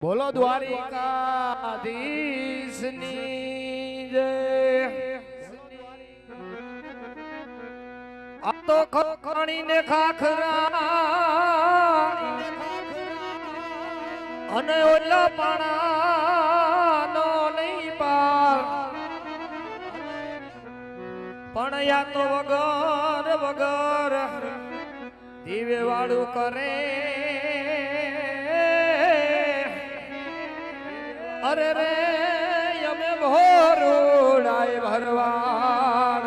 બોલો દ્વારિકાધીશની જય। આ તો ખખણીને ખાખરા અને ઓલા પાણાનો નહીં પાર, પણ યા તો વગર વગર દીવે વાળું કરે। અરે રે અમે ભોરુડાય ભરવાડ,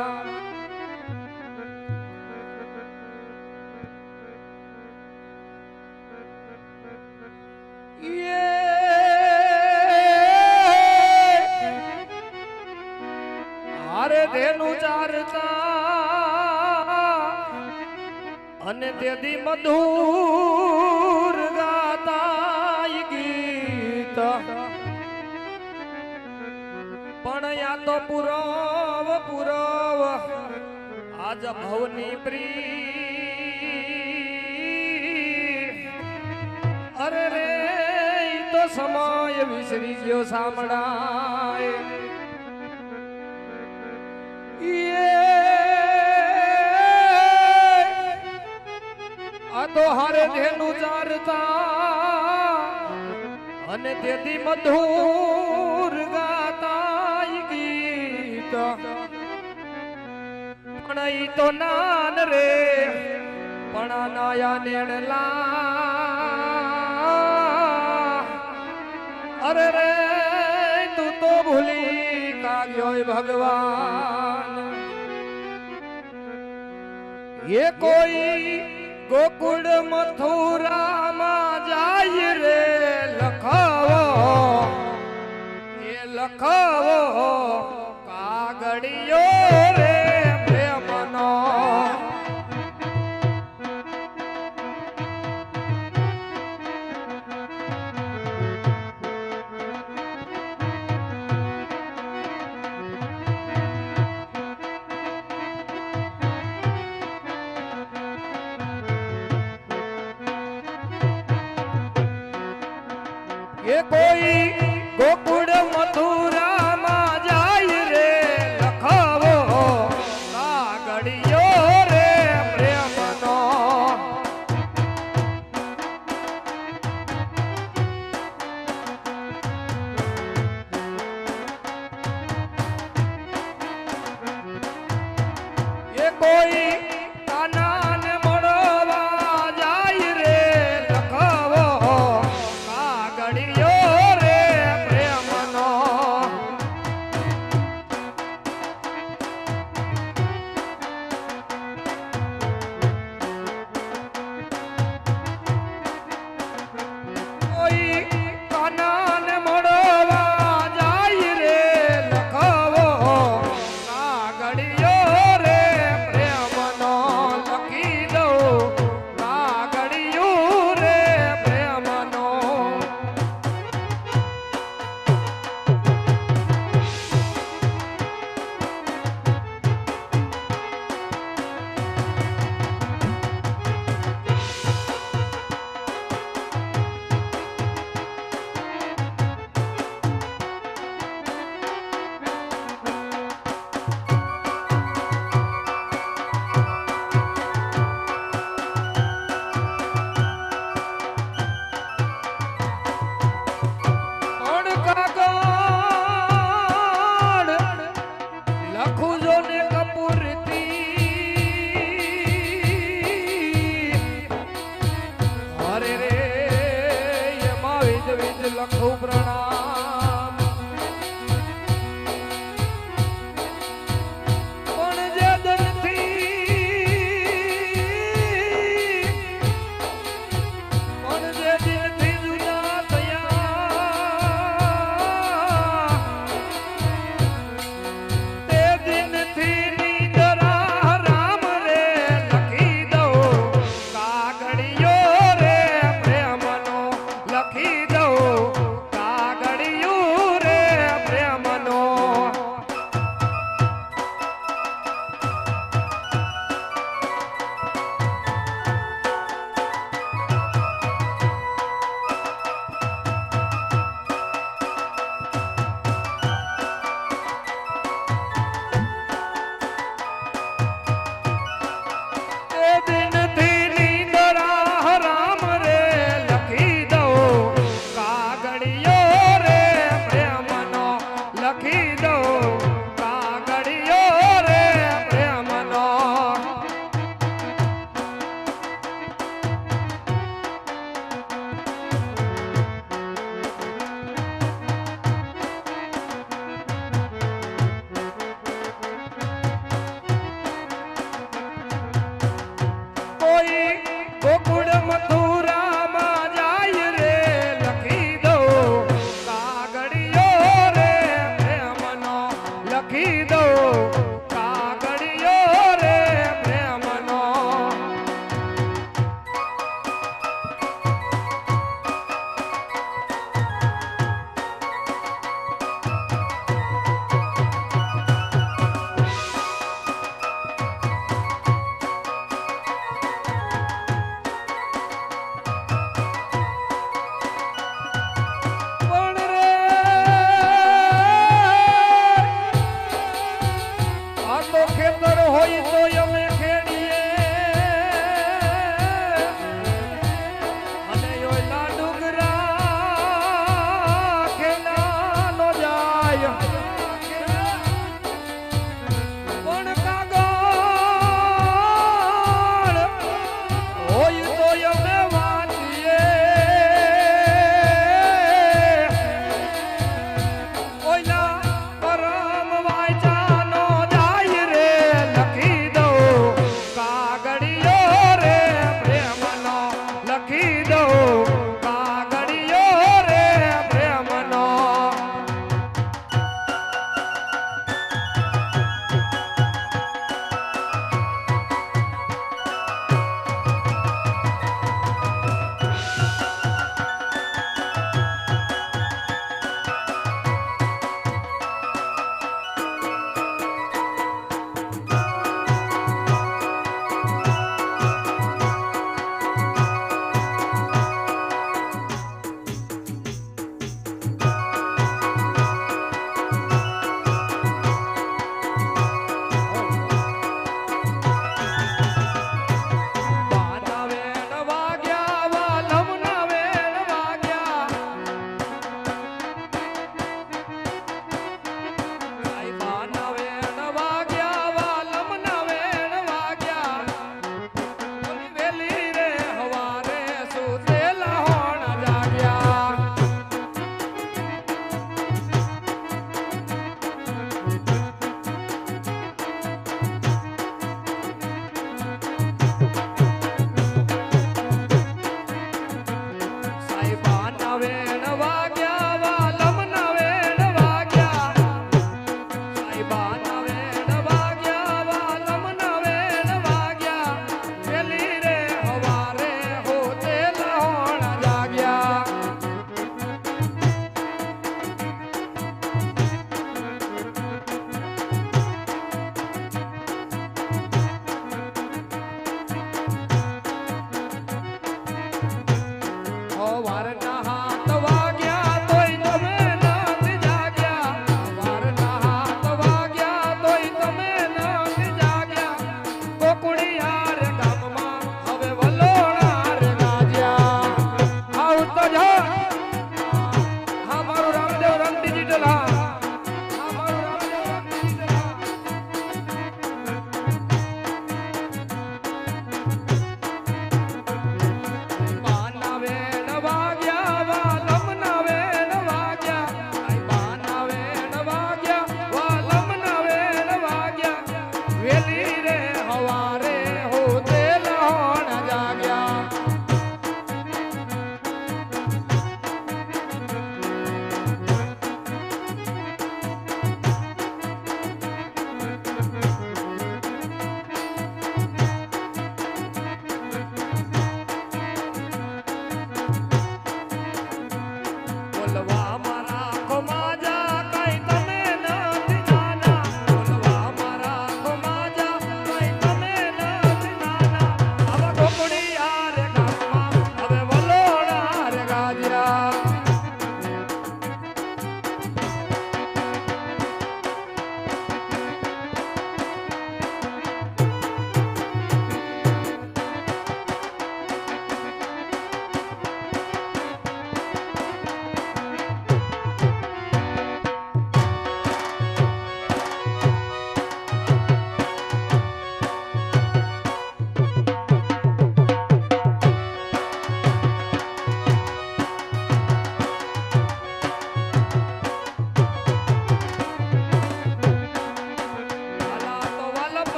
હારે ધેનું ચારતા અને તેથી મધુર ગાતા ગીત, પણ યા તો પુરવ પુરવ આજ ભવની પ્રી। અરે રે તો સમય વિસરી ગયો સાંભળાય। આ તો હારે ધેનું ચારતા અને તેથી મધુર ગાતા ગીત, પણ ઈ તો નાન રે પણ નાયા નેણલા। અરે રે તું તો ભૂલી કાગ્યો ભગવાન। એ કોઈ ગોકુળ મથુરામાં જાય રે લખાવો, એ લખાવો કાગળિયો રે પ્રેમનો। એ કોઈ ગોકુળ મથુરામાં જાય રે લખાવો કાગળિયો રે પ્રેમનો। એ કોઈ કાનાને મળવા જાય રે લખાવો કાગળિયો રે પ્રેમનો। કોઈ કાનાને મળવા જાય રે લખાવો કાગળિયો રે પ્રેમનો। લખી દઉં કાગળિયું રે પ્રેમનો। લખું જો ને કપૂરતી, અરે રે એમાં વિધ વિધ લખું પ્રણામ। પણ જે દિનથી જુદા થયા, તે દિનથી નીંદરા રામ રે લખી દઉં કાગળિયો રે પ્રેમનો। લખી દઉં કાગળિયો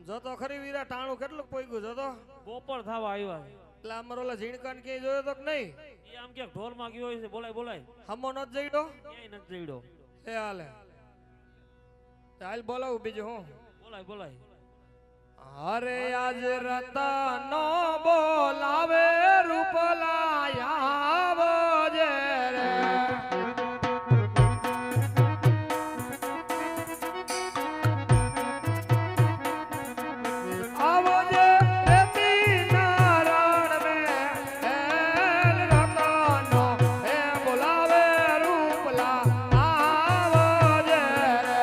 આમ જોતો ખરી વીરા ટાણું કેટલું પોઈગું જોતો બપોર થવા આવ્યા છે. એટલે અમારો ઓલા ઝીણકાન ક્યાંય જોયો તો કે નહીં એ આમ ક્યાંક ઢોરમાં ગયો હોય છે. બોલાય બોલાય હમો નથી જઈડો ક્યાંય નથી જઈડો. એ હાલે હાલ બોલાવું બીજું હું બોલાય બોલાય. અરે આજ રતનો બોલાવે રૂપલા આવો જે રે આવો જે રેતી નારાયણ મે એલ રતનો એ બોલાવે રૂપલા આવો જે રે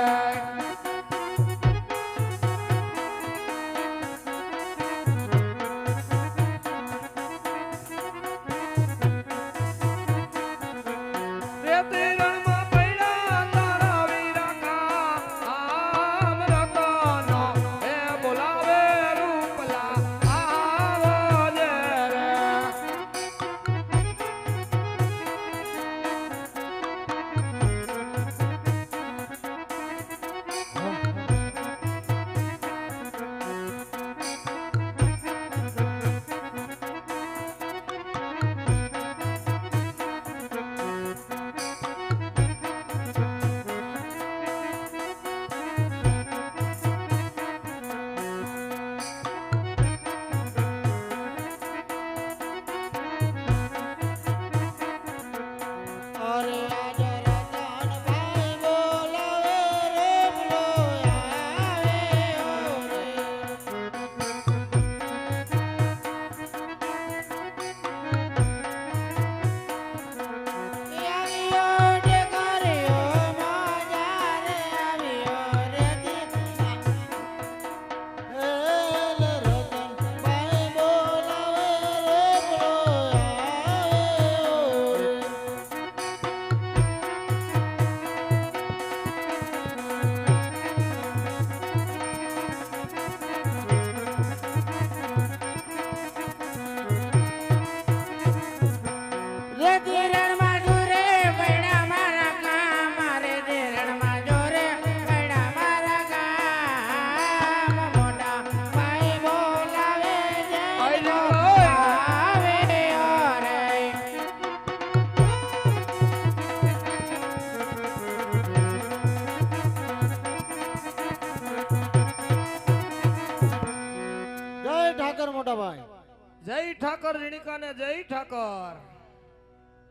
જય ઠાકર ઝીણકા ને જય ઠાકર.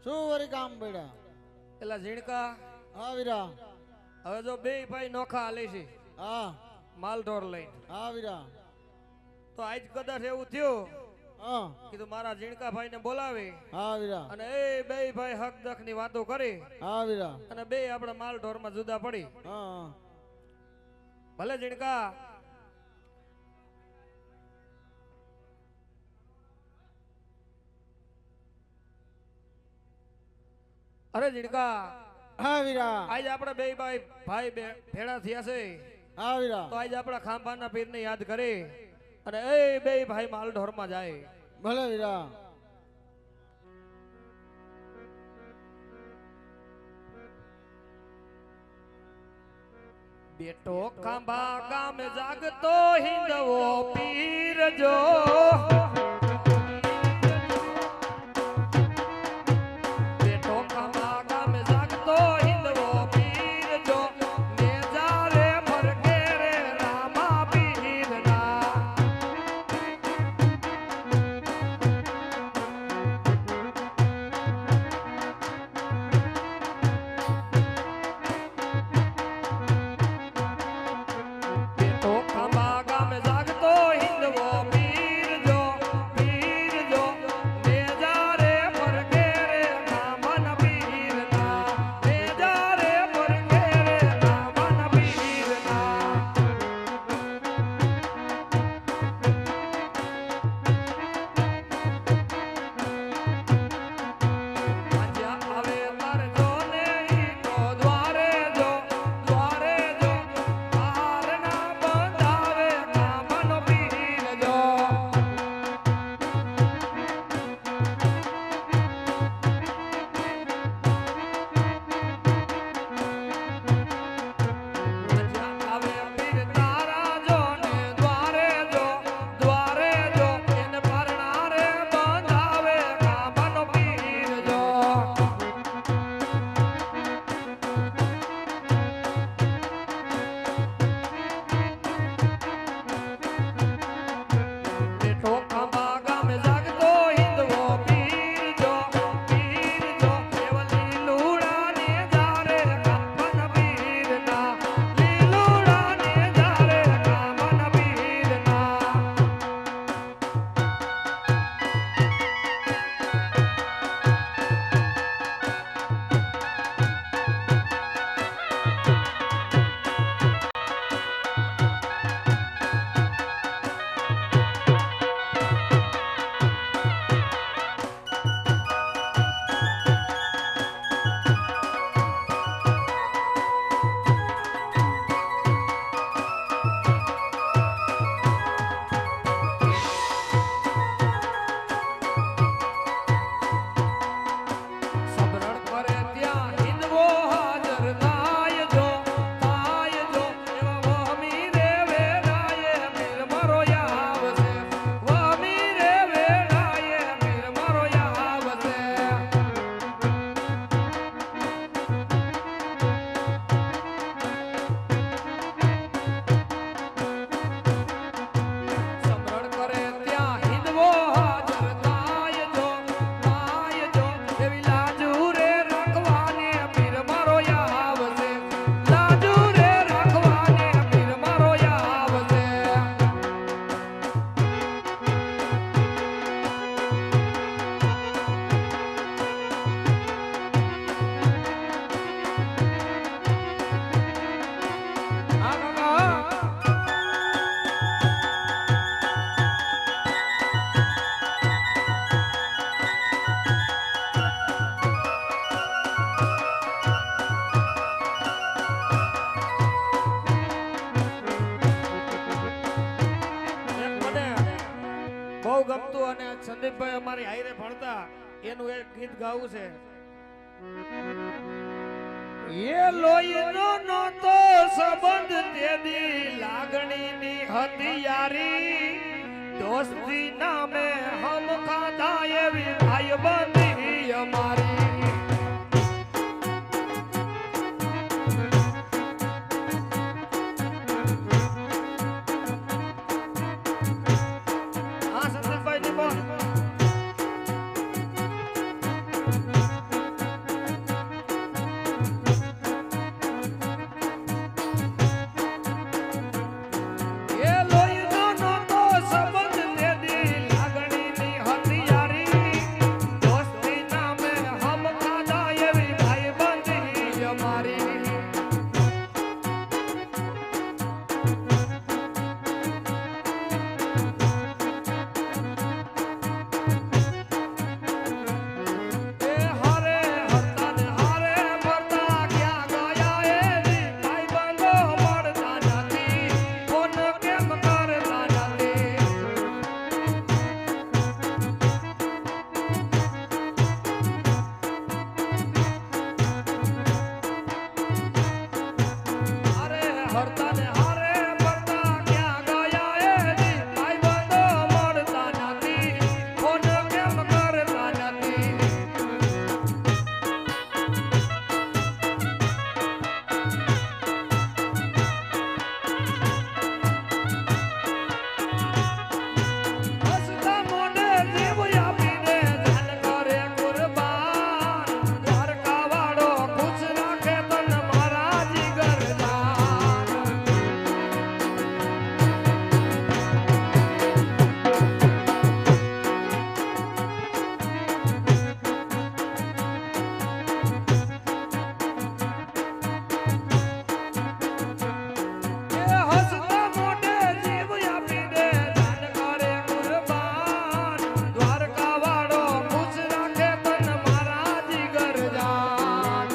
શું વરી કામ પડ્યા? એલા ઝીણકા હા વીરા. હવે જો બે ભાઈ નોખા હાલે છે હા માલ ઢોર લઈને. હા વીરા. તો આજ કદાચ એવું થયું હા કીધું મારા ઝીણકા ભાઈ ને બોલાવે હા વીરા. અને એ બે ભાઈ હક દખ ની વાતો કરી હા વીરા. અને બે આપણે માલ ઢોર માં જુદા પડી. હા ભલે ઝીણકા અરે ઝીણકા હા વીરા. આજ આપણે બે ભાઈ ભેળા થયા છે હા વીરા. તો આજ આપણા ખાંભાના પીર ને યાદ કરી અને એ બે ભાઈ માલ ઢોર માં જાય. ભલે વીરા. બેટો ખાંભા ગામ જાગતો હિંદવો પીર જો બેટો ખાંભા ગામ જાગતો હિંદવો પીર જો ને જારે ફરકે રે રામા પીર ના બેટો ખાંભા ગામ જાગતો હિંદવો પીર ગમતું અને સંદીપભાઈ અમારી હાઈરે ભણતા એનું એક ગીત ગાવું છે. એ લોહીનો નહોતો સંબંધ તેદી લાગણીની હતી યારી, દોસ્તી નામે હમ ખાધા એવી ભાઈબંધી અમારી. હા સંદીપભાઈ ની બોલ. એ લોહીનો નહોતો સંબંધ તેદી લાગણીની હતી યારી, દોસ્તી નામે હમ ખાધા એવી ભાઈબંધી અમારી. એ હારે હતા ને હારે ફરતા ક્યાં ગયા એની ભાઈબંધો મળતા નથી, ફોન કેમ કરતા નથી. હારે હરતા ને હારે ફરતા ક્યાં ગયા એની ભાઈબંધો મળતા નથી, ફોન કેમ કરતા નથી. હસતા મોઢે જીવ આપીને ધન કરે કુરબાન, દ્વારકાવાળો ખુશ રાખે તન મારા જીગર જાન. એ હસતા મોઢે જીવ આપીને ધન કરે કુરબાન, દ્વારકાવાળો ખુશ રાખે તન મારા જીગર જાન.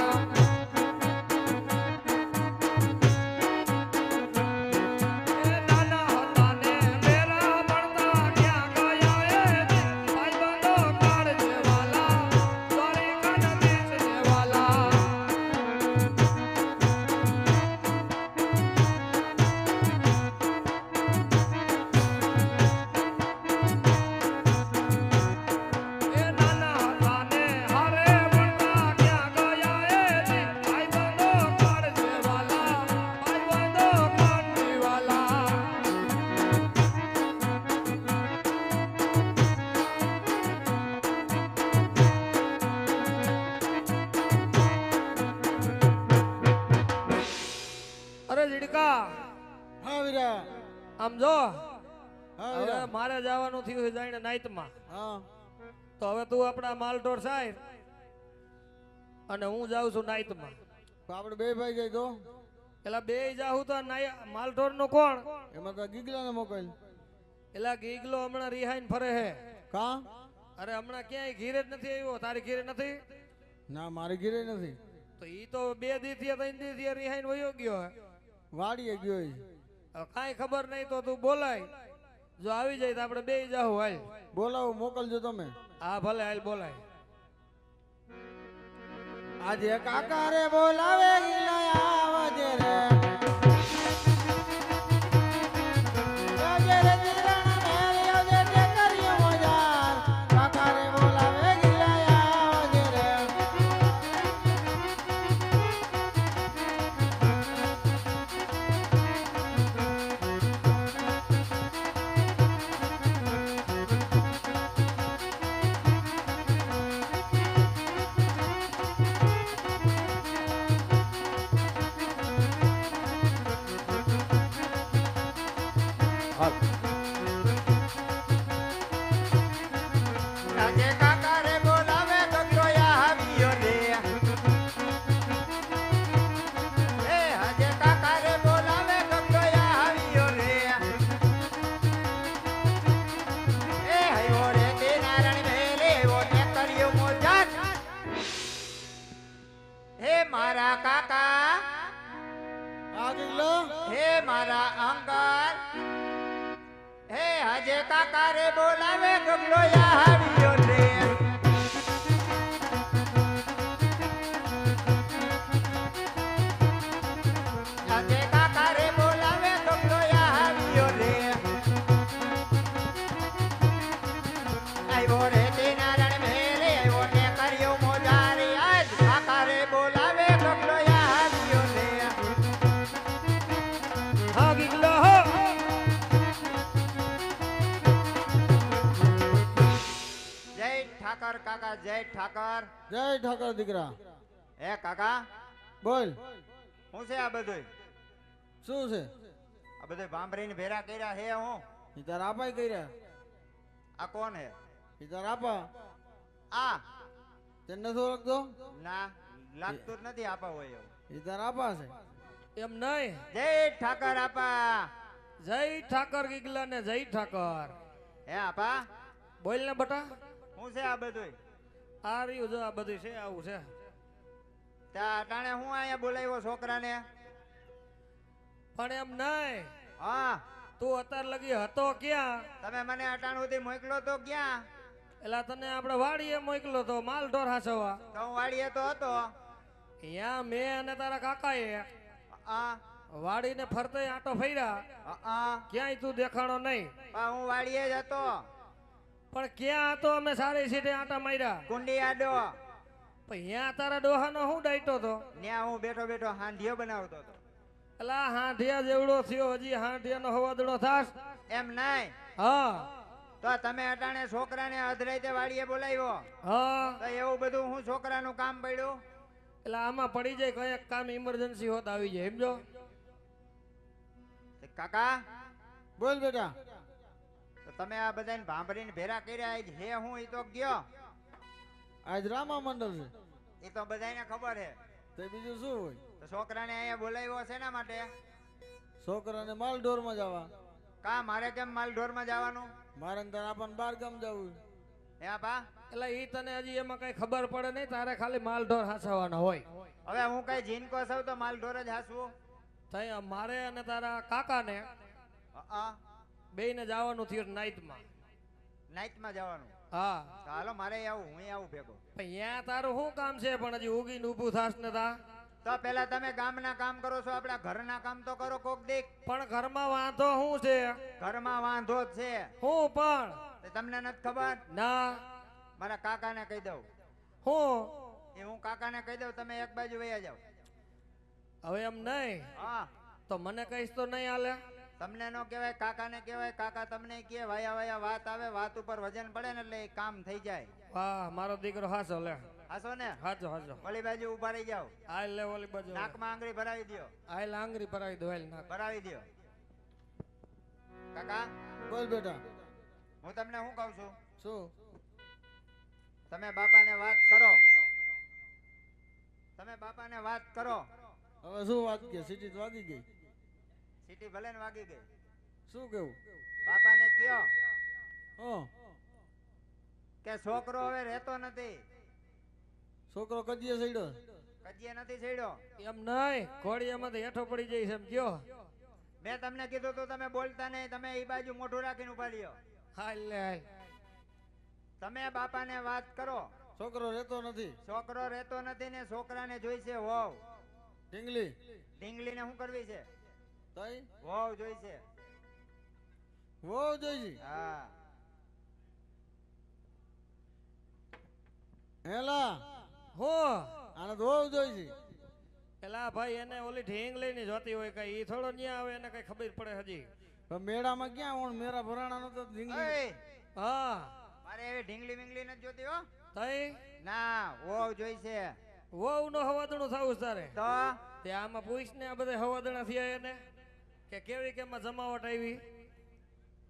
એ નાના હતા ને મેરા ભણતા ક્યાં ગયા એની ભાઈબંધો કાળજે વાલા, દ્વારિકા નદીશ જેવાલા. એ નાના હતા ને હારે ભણતા ક્યાં ગયા એની ભાઈબંધો કાળજે વાલા, ભાઈબંધો કાળજી વાલા. અરે જીડકા, હા વીરા. આમ જો હા હવે વીરા. મારે જવાનું થયું છે જાણે નાઈટમાં, હા. તો હવે તું આપણા માલઢોર સાહેબ અને હું જાઉં છું નાઈટમાં. તો આપણે બે ભાઈ ગઈ તો એલા બે જાહું તો માલઢોર નું કોણ? એમાં તો ગીગલાને મોકલ. એલા ગીગલો હમણાં રિહાઈન ફરે હે. કા? અરે હમણાં ક્યાંય ઘીરે જ નથી આવ્યો. તારી ઘીરે નથી? ના મારી ઘીરે નથી. તો ઈ તો 2 દી થી 3 દી થી રિહાઈન વયો ગયો હે. વાડીએ ગયો ઈ. હવે કાંઈ ખબર નહીં તો તું બોલાય. જો આવી જાય તો આપણે બે જાહું. હાલ બોલાવો, મોકલજો તમે. હા ભલે હાલ બોલાય. આજે કાકા રે બોલાવે ગીલા આવજે રે. આવજે રે દીકરાના મેલ, આવજે તે કર્યો મજાર. કાકા રે બોલાવે ગીલા આવજે રે. આજે કાકા રે બોલાવે ગગડો આવ્યો રે. એ આજે કાકા રે બોલાવે ગગડો આવ્યો રે. એ હયો રે તે નારાયણ મેલે એવો તે કર્યો મોજાર. હે મારા કાકા, હે મારા અંગર, આજે કાકા રે બોલાવે ગગલો આવ્યો રે આજે કાકા રે બોલાવે ગગલો આવ્યો રે આવ્યો રે તે નારાયણ મેરે આવ્યો ને કર્યો મોજારી આજ કાકા રે બોલાવે ગગલો આવ્યો રે હા ગીગલો હો જય ઠાકર કાકા જય ઠાકર જય ઠાકર દીકરા હે કાકા બોલ શું છે આ બધું શું છે આ બધું ભાંભરીને ભેરા કર્યા હે હું ઈ તારા આપાય કર્યા આ કોણ હે ઈ તારા આપા આ તે નથી ઓળખતો ના લાગતું જ નથી આપા હોય એવું ઈ તારા આપા છે એમ નહીં જય ઠાકર આપા જય ઠાકર ગીગલા ને જય ઠાકર હે આપા બોલ ને બટા શું છે આ બધું આ રહ્યું જો આ બધું છે આવું છે ત્યાં અટાણે હું અહીંયા બોલાવ્યો છોકરાને પણ એમ નહીં હા તું અત્યાર લગી હતો ક્યાં તમે મને અટાણ સુધી મોકલો તો ક્યાં એલા તને આપણે વાડીએ મોકલો તો માલ ઢોર હાચવવા તો હું વાડીએ તો હતો અહીંયા મેં અને તારા કાકાએ આ વાડીને ફરતે આંટો ફર્યા આ ક્યાંય તું દેખાણો નહીં હું વાડીએ જ હતો પણ ક્યાં હતો અમે સારી સીટે આંટા માર્યા કુંડી આડો પણ ત્યાં તારા ડોહાનો હું ડાયટો હતો ત્યાં હું બેઠો બેઠો હાંડિયો બનાવતો હતો એલા હાંઢિયા જેવડો થયો હજી હાંઢિયાનો હવાદડો થાસ એમ નહીં હા તો તમે અટાણે છોકરાને અધરાઈતે વાડીએ બોલાવ્યો હા તો એવું બધું હું છોકરાનું કામ પડ્યું એટલે આમાં પડી જાય કઈક કામ ઇમરજન્સી હોત આવી જાય સમજો કાકા બોલ બેટા તો તમે આ બધાને ભાંભરીને ભેરા કર્યા આજ હે હું ઈ તો ગયો આજ રામા મંડળ છે એ તો બધાને ખબર હે તે બીજું શું હોય તો છોકરાને અહીંયા બોલાવ્યો છે એના માટે છોકરાને માલ ઢોરમાં જવા કા મારે કેમ માલ ઢોરમાં જવાનું મારે ને તારા આપણને બાર ગામ જવું હે આપા એટલે ઈ તને હજી એમાં કઈ ખબર પડે નહીં તારે ખાલી માલ ઢોર હાચવવાના હોય હવે હું કઈ જીનકો સૌ તો માલ ઢોર જ હાસવું તઈ મારે અને તારા કાકાને આ બેયને જવાનું થયું નાઈટમાં નાઈટમાં જવાનું હા ચાલો મારે આવું હું આવું ભેગો પણ ત્યાં તારું શું કામ છે પણ હજી ઉગીને ઊભું થાસ ને તા તો પેલા તમે ગામના કામ કરો છો આપડા ઘરના કામ તો કરો કોક દીક પણ ઘરમાં વાંધો શું છે ઘરમાં વાંધો જ છે હું પણ તે તમને નથી ખબર ના મારા કાકાને કહી દઉં હું એ હું કાકાને કહી દઉં તમે એક બાજુ વયા જાઓ હવે એમ નહીં હા તો મને કહીશ તો નહીં હાલે તમને નો કહેવાય કાકાને કહેવાય કાકા તમને કે વાયા વાયા વાત આવે વાત ઉપર વજન પડે ને એટલે એ કામ થઈ જાય વાહ મારો દીકરો હાચો લે હાસો ને હાચો હાચો ઓલી બાજુ ઉભા રહી જાઓ આય લે ઓલી બાજુ નાકમાં આંગળી ભરાવી દ્યો આય લાંગરી ભરાવી દો આય નાક ભરાવી દ્યો કાકા બોલ બેટા હું તમને શું કહું છું શું તમે બાપાને વાત કરો તમે બાપાને વાત કરો હવે શું વાત કે સીટી તો વાગી ગઈ સીટી ભલે ને વાગી ગઈ શું કેવું બાપાને કયો હા કે છોકરો હવે રહેતો નથી છોકરો કદીએ સડ્યો કજીએ નથી છેડ્યો એમ નહીં ઘોડી એમાંથી હેઠો પડી જઈશ એમ કયો મેં તમને કીધું તો તમે બોલતા નહીં તમે એ બાજુ મોઢું રાખીને ઉભા રહ્યો હાલ લે હાલ તમે બાપાને વાત કરો છોકરો રહેતો નથી છોકરો રહેતો નથી ને છોકરાને જોઈશે વહુ ઢીંગલી ઢીંગલીને શું કરવી છે તઈ વહુ જોઈશે વહુ જોઈ હા હેલા હો આને તો વહુ જોઈ પેલા ભાઈ એને ઓલી ઢીંગ લઈને જોતી હોય કઈ ઈ થોડો ન્યા આવે એને કઈ ખબર પડે હજી પણ મેળામાં ક્યાં ઓણ મેરા ભરાણા નો તો ઢીંગલી ઓય, હા મારે એવી ઢીંગલી વિંગલી નથી જોતી હો તઈ ના વહુ જોઈશે વહુ નો હવાદણું થવું છે તારે તો તે આમાં પૂછ ને આ બધા હવાદણા થયા એને કે કેવી કેમાં જમાવટ આવી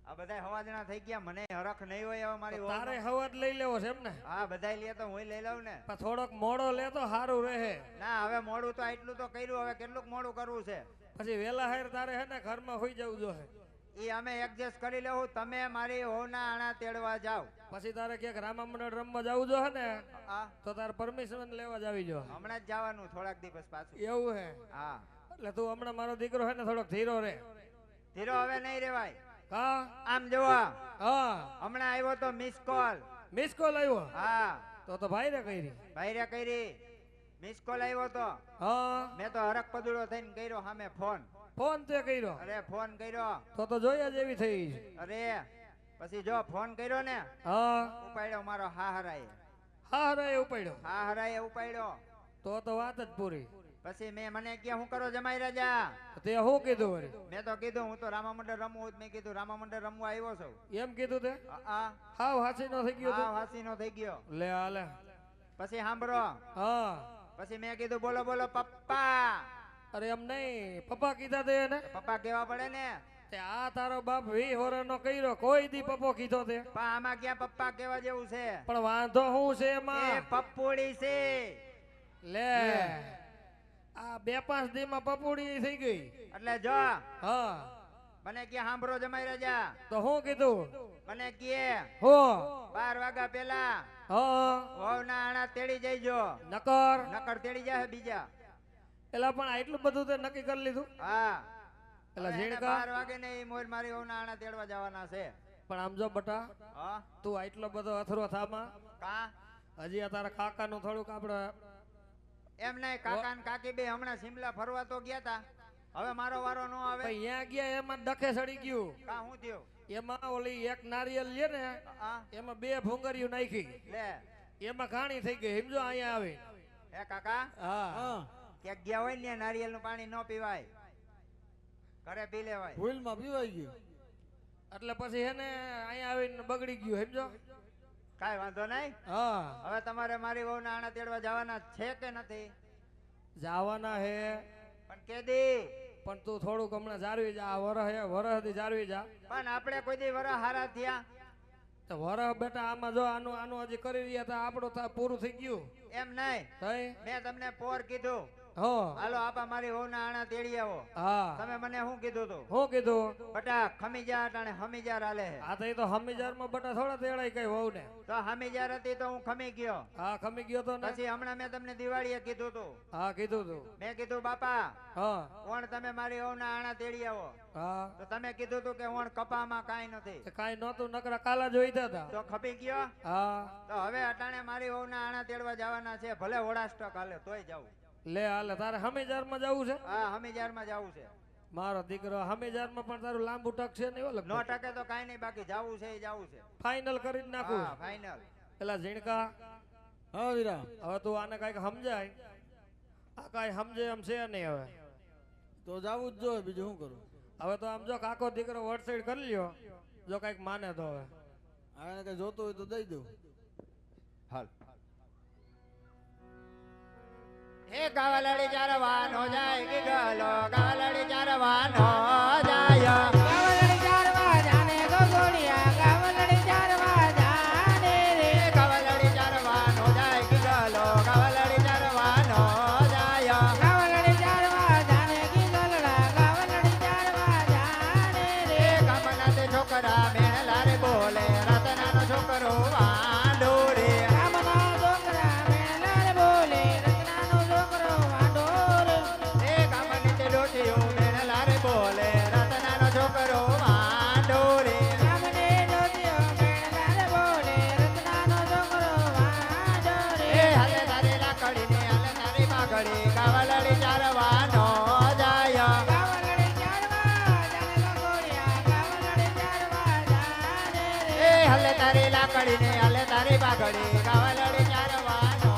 આ બધા હવાજણા થઈ ગયા મને હરખ નહીં હોય હવે મારી તો વહુનો. તારે હવાદ લઈ લેવો છે એમ ને હા બધા લે તો હું લઈ લઉં ને પણ થોડોક મોડો લે તો સારું રહે ના હવે મોડું તો આટલું તો કર્યું હવે કેટલું મોડું કરવું છે પછી વેલા હાર તારે હે ને ઘરમાં હોઈ જવું જોઈએ એ અમે એડજસ્ટ કરી લેવું તમે મારી હોના આણા તેડવા જાઓ પછી તારે ક્યાંક રામા મંડળ રમવા જવું જોઈએ ને હા તો તારે પરમિશન લેવા જ આવી જો હમણાં જ જવાનું થોડાક દિવસ પાછું એવું હે હા એટલે તું હમણાં મારો દીકરો હે ને થોડોક ધીરો રે ધીરો હવે નહીં રેવાય હા આમ જુઓ હા હમણાં આવ્યો તો મિસ કોલ. મિસ કોલ આવ્યો હા તો ભાઈ રે કરી ભાઈરે કરી મિસ કોલ આવ્યો તો હા મેં તો હરક પદુડો થઈને કર્યો સામે ફોન. ફોન તે કર્યો અરે ફોન કર્યો તો જોયા જેવી થઈ છે. અરે પછી જો ફોન કર્યો ને હા ઉપાડ્યો મારો હાહરાએ. હા રે ઉપાડ્યો હાહરાએ ઉપાડ્યો. તો વાત જ પૂરી. પછી મને કે હું કરો જમાઈ રાજા. તે શું કીધું વળી? મેં તો કીધું હું તો રામા મંડળ રમવું. મેં કીધું રામા મંડળ રમવા આવ્યો છું. એમ કીધું તે હા હાવ હાસી નો થઈ ગયો તું? હાસી નો થઈ ગયો. લે હાલે. પછી સાંભળો હા પછી મેં કીધું બોલો બોલો પપ્પા. અરે એમ નહીં પપ્પા કીધા તે ને પપ્પા કેવા પડે ને. તે આ તારો બાપ 20 વર્ષનો કર્યો કોઈ દી પપ્પો કીધો તે પણ આમાં ક્યાં પપ્પા કેવા જેવું છે. પણ વાંધો શું છે એ એમાં? પપ્પુડી છે. લે આ 2-5 દી માં પપોડી થઈ ગઈ. એટલે જો હા મને કે સાંભળો જમાઈ રાજા. તો શું કીધું? મને કે હો 12 વાગ્યા પેલા હા વહુના આણા તેડી જઈજો. નકર નકર તેડી જાય બીજા. એલા પણ આટલું બધું તે નક્કી કરી લીધું? હા એલા હવે એને ઝીણકા 12 વાગે ને ઈ મોર મારી વહુના આણા તેડવા જવાના છે. પણ આમ જો બટા હા તું આટલો બધો અથરો થામાં કા હજી આ તારા કાકા નું થોડુંક આપડે એમ નહીં. કાકા ને કાકી બે હમણાં સિમલા ફરવા તો ગયા તા. હવે મારો વારો નો આવે. અહીંયા ગયા એમાં ડખે સડી ગયું. કા હું થયું? એમાં ઓલી એક નારિયેલ લે ને હા એમાં 2 ભૂંગરીઓ નાખી લે એમાં ઘાણી થઈ ગઈ સમજો અહીંયા આવે. હે કાકા હા ક્યાંક ગયા હોય ને નારિયેલ નું પાણી ન પીવાય. ઘરે પી લેવાય. ભૂલમાં પીવાઈ ગયું. એટલે પછી એને અહીંયા આવીને બગડી ગયું સમજો. કાઈ વાંધો નહીં. હા હવે તમારે મારી વહુના આણા તેડવા જવાના છે કે નથી? જવાના હે પણ કેદી? પણ તું થોડુંક હમણાં જાળવી જા. વરહથી જાળવી જા. પણ આપણે કોઈ દી વરા હારા થયા? તો વરહ બેટા આમાં જો આનું હજી કરી રહ્યા હતા આપણું પૂરું થઈ ગયું. એમ નહીં. થઈ મેં તમને પોર કીધું હો હાલો આપા મારી વહુના આણા તેડી આવો. હા તમે મને શું કીધું તું? હું કીધું? બટા ખમીજા અટાણે હમીજાર હાલે હે. આ તો એ તો હમીજાર માં બટા થોડા તેડાય કઈ વહુ ને. તો હમીજાર હતી તો હું ખમી ગયો. હા ખમી ગયો તો ને. પછી હમણાં મેં તમને દિવાળીએ કીધું તું. હા કીધું તું. મેં કીધું બાપા હા ઓણ તમે મારી વહુના આણા તેડી આવો. હા તો તમે કીધું તું કે ઓણ કપામાં કાંઈ નથી. તે કાંઈ નહોતું નકરા કાલા જોઈ હતા. તો ખપી ગયો. હા તો હવે અટાણે મારી વહુના આણા તેડવા જવાના છે. ભલે હોળાસ્ટક હાલે તોય જાવું. લે હાલે તારે હમીજાર માં જવું છે? હા હમીજાર માં જવું છે. મારો દીકરો હમીજાર માં પણ તારું લાંબુ ટક છે ને ઓલો નો ટકે તો કાંઈ નહીં. બાકી જાવું છે એ જાવું છે. ફાઇનલ કરી જ નાખું. હા ફાઇનલ. પેલા ઝીણકા હા વીરા હવે તું આને કઈક સમજાય. આ કઈ સમજે એમ છે નહીં હવે. તો જાવું જ જોઈએ બીજું શું કરું. હવે તો આમ જો કાકો દીકરો વટસાઈડ કરી લ્યો જો કઈક માને તો હવે. આને કઈ જોતું હોય તો દઈ દઉં. હાલ હે ગાવલડી ચારવાનો જાય કે ગલો ગાવલડી ચારવાનો જાય. ગાવલડી ચારવા જાને ગોગોડિયા ગાવલડી ચારવા જાને રે. ગાવલડી ચારવાનો જાય કે ગલો ગાવલડી ચારવાનો જાય. ગાવલડી ચારવા જાને કી ગલડા ગાવલડી ચારવા જાને રે. ગામના તે છોકરા મેણલા રે બોલે રતનાનો છોકરો વાંઢો રે. ગામના છોકરા મેળા રે બોલે રત્નાનો છોકરો વાંઢો રે. એ ગામની તે ડોટીઓ મેણલા રે બોલે રતનાનો છોકરો વાંઢો રે. ગામને ડોટીઓ મેળા રે બોલે રત્નાનો છોકરો વાંઢો રે. એ હાલે તારે લાકડી ને હાલે તારી માગડી ગાવલડી ચારવાનો જાય. ગાવલડી ચારવા જાને ગોગોડિયા ગાવલડી ચારવા જાને રે. એ હાલે તારી લાકડી ને હાલે તારી માગડી ગાવલડી ચારવાનો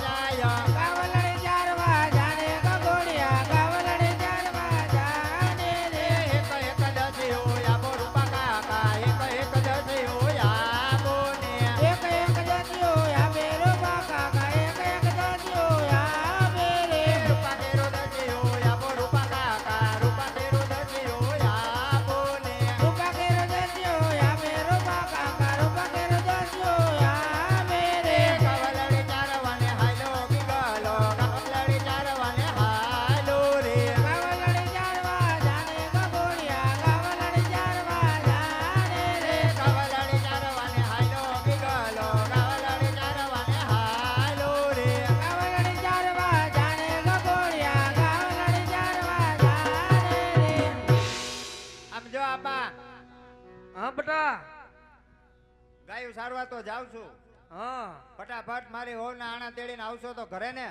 જાય. ગાવલડી ચારવા જાને ગોગોડિયા ગાવલડી ચારવા જાને રે. એક એક દસિયો આપો રૂપા કાકા એક એક દસિયો આપો ને. એક એક જાતિઓ આપે રૂપા કાકા એક એક જાતિઓ આપે રે. રૂપા તેરો દસિયો આપો રૂપા કાકા રૂપા તેરો દસિયો આપો ને. રૂપા કેરો જાતિઓ આપે રૂપા કાકા રૂપા કેરો જાતિઓ આપે રે. ગાયું સારવા તો જાઉં છું. હા ફટાફટ મારી વહુના આણા તેડીને આવશો તો ઘરે ને.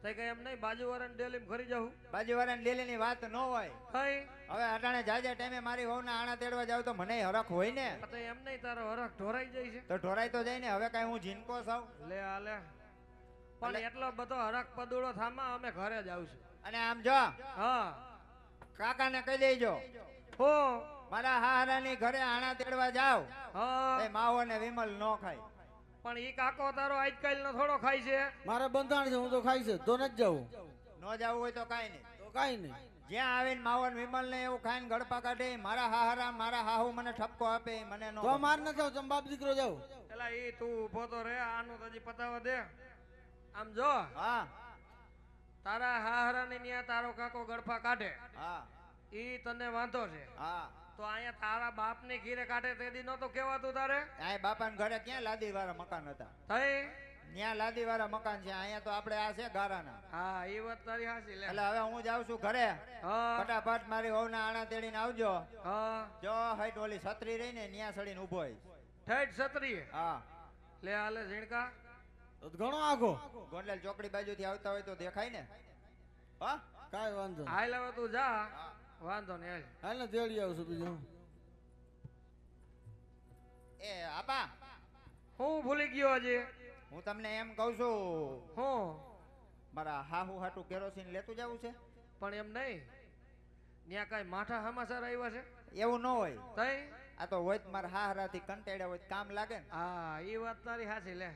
તે કઈ એમ નહીં બાજુવાળાને ડેલીમાં ઘરી જાઉં બાજુવાળાની ડેલીની વાત ન હોય. કઈ હવે અટાણે જાજા ટાઈમે મારી વહુના આણા તેડવા જાવ તો મને હરખ હોય ને. તો એમ નહીં તારો હરખ ઢોરાઈ જાય છે તો ઢોરાઈ તો જાય ને. હવે કાંઈ હું જીનકો છું. લે આલે પણ એટલો બધો હરખ પદુડો થામા અમે ઘરે જ આવશું. અને આમ જો હા કાકાને કહી દેજો હો મારા હારાની ઘરે આણા તેડવા જાવ હા એ માવો ને વિમલ નો ખાય. પણ ઈ કાકો તારો આજકાલ નો થોડો ખાય છે. મારે બંધાણ છે હું તો ખાઈ છે તો નથી જવું નો જાવું હોય તો કાંઈ નહીં. તો કાંઈ નહીં જ્યાં આવીને માવન વિમલ ને એવું ખાઈને ગળપા કાઢે મારા હાહરા મારા હાહુ મને ઠપકો આપે ઈ મને નો તો માર ન જાવ તમે બાપ દીકરો જાવ પેલા ઈ તું ઉભો તો રે આનું તો હજી પતાવા દે. આમ જો હા તારા હાહરાની ન્યા તારો કાકો ગળફા કાઢે હા ઈ તને વાંધો છે. હા તો અહીંયા તારા બાપ ની ઘીરે કાઢે તે દી નતો કેવાતું તારે આ બાપાના ઘરે ક્યાં લાદી વાળા મકાન હતા. થઈ ત્યાં લાદી વાળા મકાન છે. અહીંયા તો આપણે આ છે ગારાના. હા ઈ વાત તારી હાસી લે. એટલે હવે હું જાઉં છું ઘરે. હા ફટાફટ મારી વહુના આણા તેડીને આવજો. હા જો હાઈટ ઓલી છત્રી રહી ને ન્યા સડીને ઉભો હોય. ઠેઠ છત્રી હા લે હાલે ઝીણકા તો ઘણો આગો ગોંડલ ચોકડી બાજુથી આવતા હોય તો દેખાય ને. હા કાંઈ વાંધો નહીં હાલ હવે તું જા વાંધો ને હાલ. હાલ ને તેડી આવશું બીજું એ આપા હું ભૂલી ગયો હજી હું તમને એમ કહું છું હું મારા હાહુ હાટુ કેરોસીન લેતું જવું છે. પણ એમ નહીં ત્યાં કઈ માઠા સમાચાર આવ્યા છે એવું ન હોય. તઈ આ તો હોય મારા હાહરાથી કંટાળ્યા હોય તો કામ લાગે ને. હા ઈ વાત તારી હાસી લે.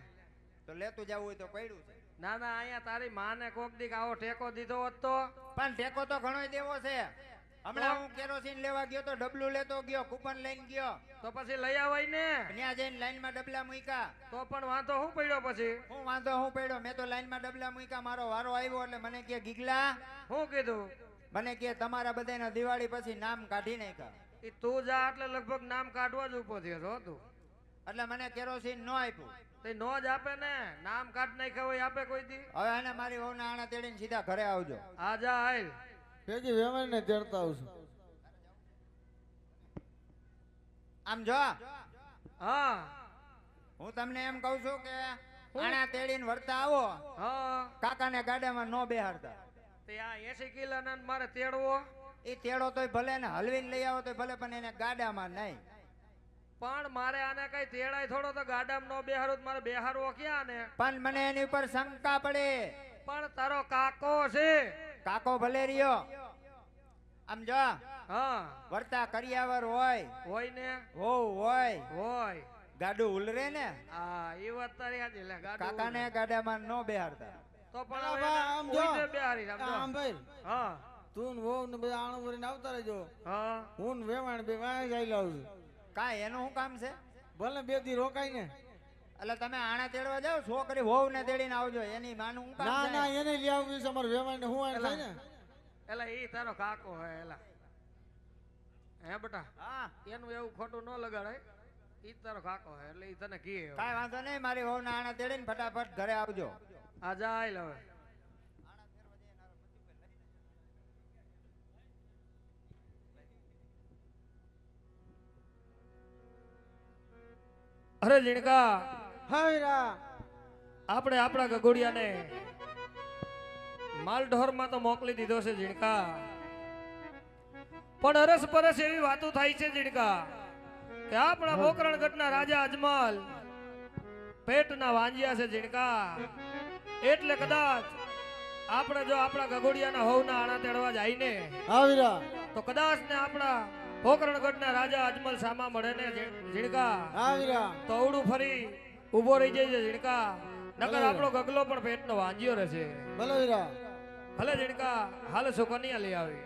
તો લેતું જવું હોય તો પડ્યું છે. ના ના અહીંયા તારી માને કોક દીક આવો ટેકો દીધો હોત તો પણ ટેકો તો ઘણોય દેવો છે. હમણાં હું કેરોસીન લેવા ગયો તો ડબલું લેતો ગયો કૂપન લઈને ગયો. તો પછી લઈ આવાય ને ત્યાં જઈને લાઈનમાં ડબલા મૂક્યા. તો પણ વાંધો શું પડ્યો પછી હું વાંધો હું પડ્યો. મેં તો લાઈનમાં ડબલા મૂક્યા. મારો વારો આવ્યો એટલે મને કે ગીગલા શું કીધું મને કે તમારા બધાના દિવાળી પછી નામ કાઢી નાખ્યા. ઈ તું જા એટલે લગભગ નામ કાઢવા જ ઉભો થયો છો તું. એટલે મને કેરોસીન ન આપ્યું. તે નો જ આપે ને નામ કાઢ નાખ્યા હોય આપે કોઈ દી. હવે આને મારી વહુના આણા તેડીને સીધા ઘરે આવજો. આ જા હાલ ભેગી વેવાય ને તેડતા આવશું આમ જો હા હું તમને એમ કહું છું કે આણા તેડીને વળતા આવો. હા કાકાને ગાડામાં ન બેહાડતા. તે આ 80 કિલોના મારે તેડવો એ તેડો તોય ભલે ને હલવીને લઈ આવો તોય ભલે પણ એને ગાડામાં નહીં. પણ મારે આને કઈ તેડાય થોડો તો ગાડામાં નો બેહારું તો મારે બેહારવો ક્યાં ને. પણ મને એની ઉપર શંકા પડે. પણ તારો કાકો છે કાકો ભલે રહ્યો. આમ જો હા વર્તા કરિયાવર હોય હોય ને હોવ હોય હોય ગાડું ઉલરે ને. હા એ વાત તારી હાચી લે ગાડું કાકાને ગાડામાં ન બેહાડતા. તો પણ બરાબર, હવે એને આમ જો. ઉઈ દે બેહારી આમ જો. આમ ભાઈ હા તું ને વહુ ને બધા આણું ભરીને આવતા રહેજો હા હું ને વેવાણ બે વાય જઈ લાવું છું કાંઈ એનું શું કામ છે. ભલે બે દી રોકાય ને એટલે તમે આણા તેડવા જાઓ છોકરી વહુ ને તેડીને આવજો. એની માનું શું ના કામ ના છે. એને લઈ આવવી છે અમારે વેવાણ ને હું આને થાય ને એલા ઈ તારો કાકો હે એલા હે બેટા હા એનું એવું ખોટું ન લગાડાય ઈ જ તારો કાકો હે એટલે ઈ તને કીએ કાંઈ વાંધો નહીં. મારી વહુ ના આણા તેડીને ફટાફટ ઘરે આવજો. આ જા આઈલ હવે અરે લીણકા હાયરા આપણે આપણા ગગોડિયાને માલ ઢોરમાં તો મોકલી દીધો છે ઝીણકા પણ અરસ પરસ એવી વાતો થાય છે ઝીણકા કે આપણા પોકરણગઢના રાજા અજમલ પેટના વાંજ્યા છે ઝીણકા એટલે કદાચ આપણે જો આપણા ગગોડિયાના હોવના આણા તેડવા જાય ને હાવીરા તો કદાચ ને આપણા પોકરણગઢના રાજા અજમલ સામા મળે ને ઝીણકા હાવીરા તો અવડું ફરી ઉભો રહી જાય છે ઝીણકા નકર આપણો ગગલો પણ પેટનો વાંજ્યો રહેશે. ભલે વીરા ભલે ઝીણકા હાલ સુકન્યા લઈ આવી.